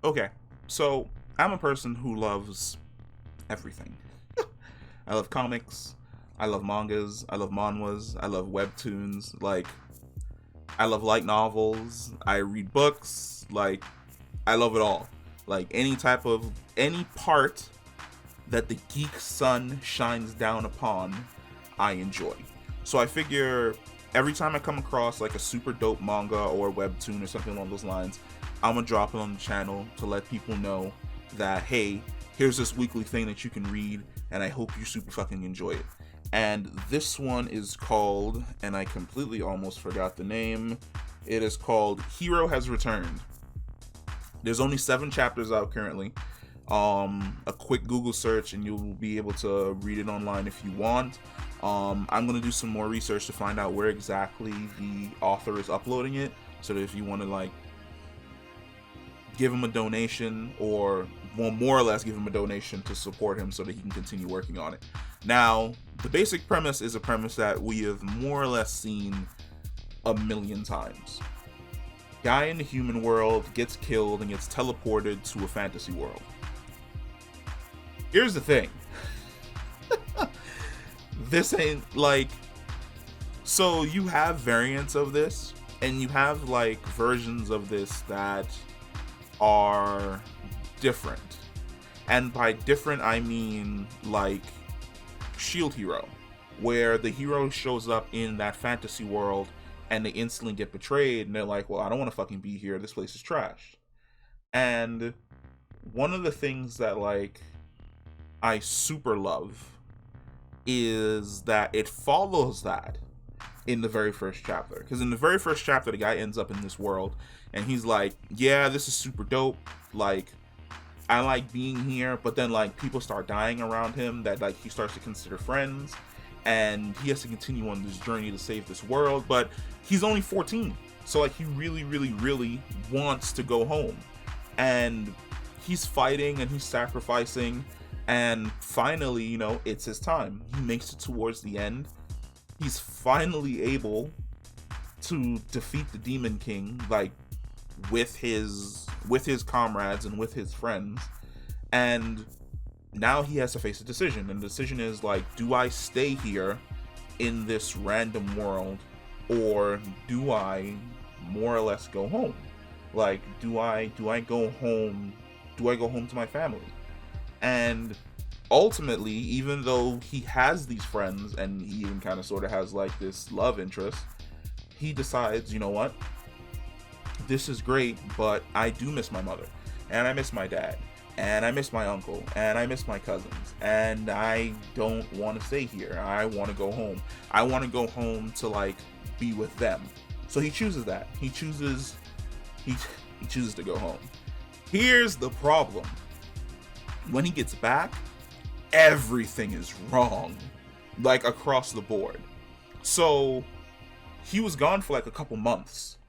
Okay, so I'm a person who loves everything. I love comics. I love mangas. I love manhwas. I love webtoons. Like, I love light novels. I read books. Like, I love it all. Like, any part that the geek sun shines down upon, I enjoy. So I figure every time I come across like a super dope manga or webtoon or something along those lines, I'm gonna drop it on the channel to let people know that, hey, here's this weekly thing that you can read, and I hope you super fucking enjoy it. And this one is called, and I completely almost forgot the name, it is called Hero Has Returned. There's only 7 chapters out currently. A quick Google search and you'll be able to read it online if you want. I'm gonna do some more research to find out where exactly the author is uploading it, so that if you want to like give him a donation, or well, more or less give him a donation to support him so that he can continue working on it. Now, the basic premise is a premise that we have more or less seen a million times. Guy in the human world gets killed and gets teleported to a fantasy world. Here's the thing. This ain't like... So you have variants of this, and you have like versions of this that are different. And by different, I mean like Shield Hero, where the hero shows up in that fantasy world and they instantly get betrayed, and they're like, well, I don't want to fucking be here. This place is trash. And one of the things that like I super love is that it follows that in the very first chapter. Because in the very first chapter, the guy ends up in this world and he's like, yeah, this is super dope. Like, I like being here. But then like people start dying around him that like he starts to consider friends, and he has to continue on this journey to save this world. But he's only 14. So like he really, really, really wants to go home. And he's fighting and he's sacrificing. And finally, you know, it's his time. He makes it towards the end. He's finally able to defeat the Demon King, like with his comrades and with his friends. And now he has to face a decision. And the decision is like, do I stay here in this random world, or do I more or less go home? Like, do I go home? Do I go home to my family? And ultimately, even though he has these friends and he even kind of sort of has like this love interest, he decides, you know what, this is great, but I do miss my mother, and I miss my dad, and I miss my uncle, and I miss my cousins, and I don't want to stay here. I want to go home. I want to go home to like be with them. So he chooses that. He chooses to go home. Here's the problem. When he gets back, everything is wrong, like across the board. So he was gone for like a couple months.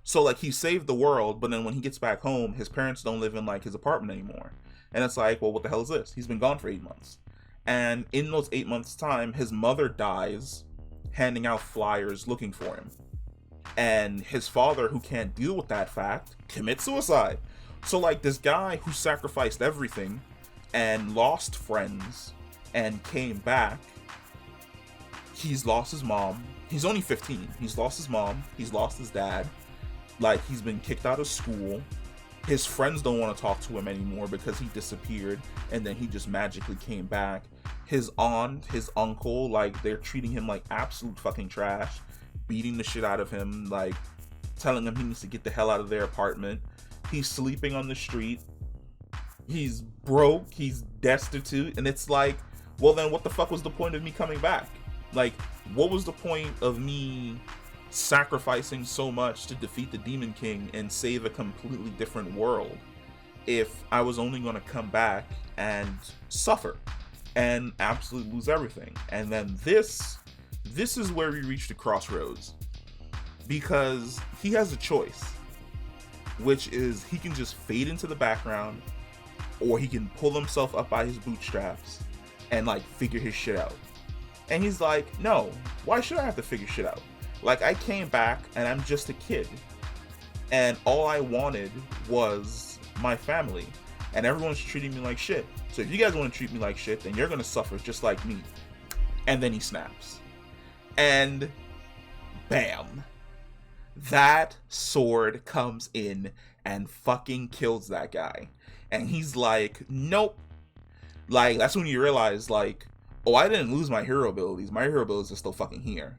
So like he saved the world, but then when he gets back home, his parents don't live in like his apartment anymore. And it's like, well, what the hell is this? He's been gone for 8 months. And in those 8 months' time, his mother dies handing out flyers looking for him. And his father, who can't deal with that fact, commits suicide. So like this guy who sacrificed everything and lost friends and came back, he's lost his mom. He's only 15. He's lost his mom. He's lost his dad. Like, he's been kicked out of school. His friends don't want to talk to him anymore because he disappeared and then he just magically came back. His aunt, his uncle, like, they're treating him like absolute fucking trash, beating the shit out of him, like telling him he needs to get the hell out of their apartment. He's sleeping on the street. He's broke. He's destitute. And it's like, well, then what the fuck was the point of me coming back? Like, what was the point of me sacrificing so much to defeat the Demon King and save a completely different world if I was only going to come back and suffer and absolutely lose everything? And then this is where we reach the crossroads, because he has a choice, which is he can just fade into the background, or he can pull himself up by his bootstraps and like figure his shit out. And he's like, no, why should I have to figure shit out? Like, I came back and I'm just a kid, and all I wanted was my family, and everyone's treating me like shit. So if you guys want to treat me like shit, then you're gonna suffer just like me. And then he snaps. And bam. That sword comes in and fucking kills that guy. And he's like, nope. Like, that's when you realize, like, oh, I didn't lose my hero abilities. My hero abilities are still fucking here.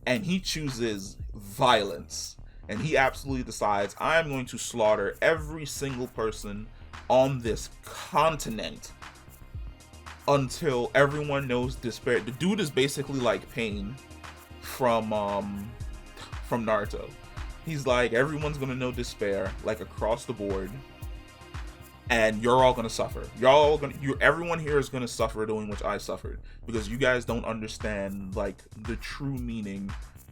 And he chooses violence. And he absolutely decides, I'm going to slaughter every single person on this continent until everyone knows despair. The dude is basically like Pain from Naruto. He's like, everyone's gonna know despair, like across the board, and you're all gonna suffer. Everyone here is gonna suffer doing what I suffered, because you guys don't understand like the true meaning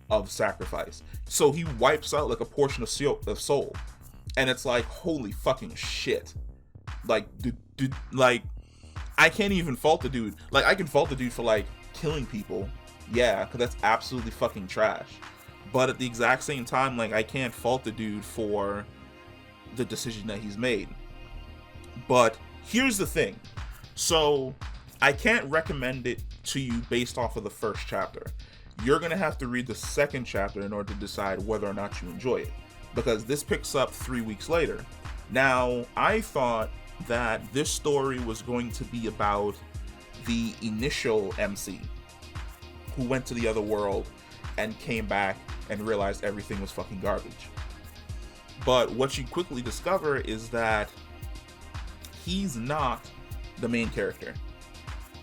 of sacrifice. So he wipes out like a portion of soul, and it's like, holy fucking shit. Like, dude, like, I can't even fault the dude. Like, I can fault the dude for like killing people, yeah, because that's absolutely fucking trash. But at the exact same time, like, I can't fault the dude for the decision that he's made. But here's the thing. So I can't recommend it to you based off of the first chapter. You're going to have to read the second chapter in order to decide whether or not you enjoy it, because this picks up 3 weeks later. Now, I thought that this story was going to be about the initial MC who went to the other world and came back and realized everything was fucking garbage. But what you quickly discover is that he's not the main character.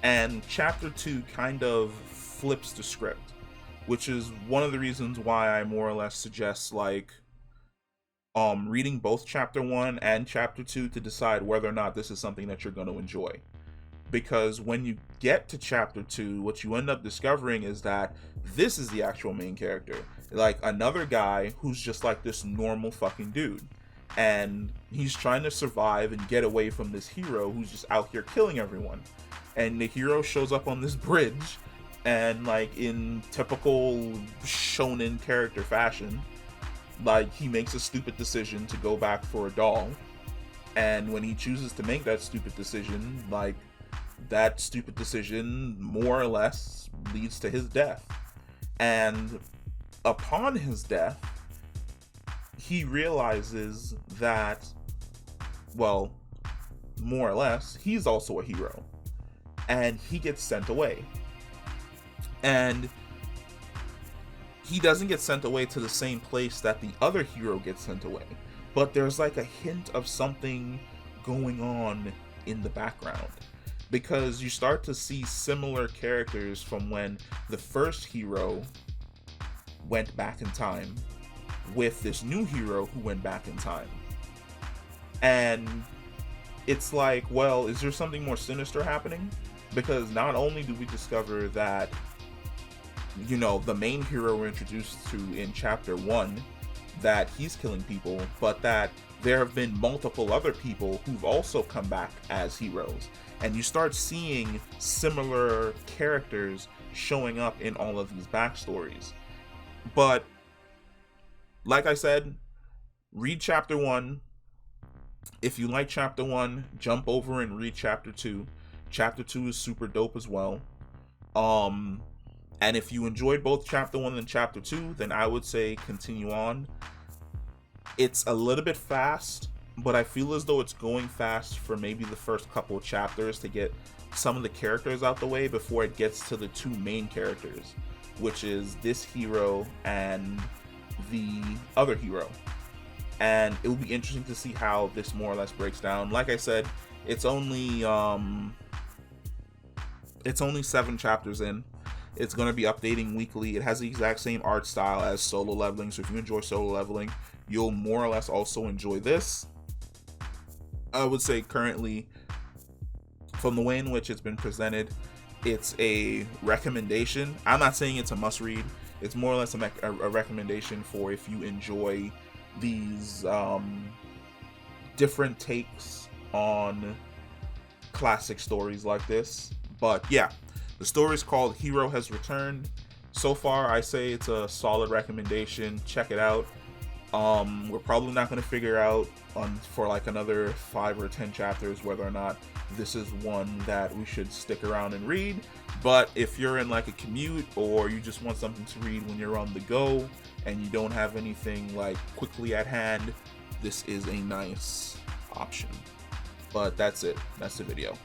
And chapter 2 kind of flips the script, which is one of the reasons why I more or less suggest like reading both chapter 1 and chapter 2 to decide whether or not this is something that you're going to enjoy. Because when you get to chapter 2, what you end up discovering is that this is the actual main character. Like, another guy who's just like this normal fucking dude. And he's trying to survive and get away from this hero who's just out here killing everyone. And the hero shows up on this bridge, and like in typical shonen character fashion, like, he makes a stupid decision to go back for a doll. And when he chooses to make that stupid decision, like, that stupid decision more or less leads to his death. And upon his death, he realizes that, well, more or less, he's also a hero. And he gets sent away. And he doesn't get sent away to the same place that the other hero gets sent away. But there's like a hint of something going on in the background. Because you start to see similar characters from when the first hero went back in time with this new hero who went back in time. And it's like, well, is there something more sinister happening? Because not only do we discover that, you know, the main hero we're introduced to in chapter 1, that he's killing people, but that there have been multiple other people who've also come back as heroes. And you start seeing similar characters showing up in all of these backstories. But, like I said, read chapter 1. If you like chapter 1, jump over and read chapter 2. Chapter 2 is super dope as well. And if you enjoyed both chapter 1 and chapter 2, then I would say continue on. It's a little bit fast, but I feel as though it's going fast for maybe the first couple of chapters to get some of the characters out the way before it gets to the two main characters, which is this hero and the other hero. And it will be interesting to see how this more or less breaks down. Like I said, it's only 7 chapters in. It's going to be updating weekly. It has the exact same art style as Solo Leveling, so if you enjoy Solo Leveling, you'll more or less also enjoy this. I would say currently, from the way in which it's been presented, it's a recommendation. I'm not saying it's a must-read. It's more or less a recommendation for if you enjoy these different takes on classic stories like this. But yeah, the story is called Hero Has Returned. So far, I say it's a solid recommendation. Check it out. We're probably not going to figure out for like another 5 or 10 chapters whether or not this is one that we should stick around and read. But if you're in like a commute, or you just want something to read when you're on the go and you don't have anything like quickly at hand, this is a nice option. But that's it. That's the video.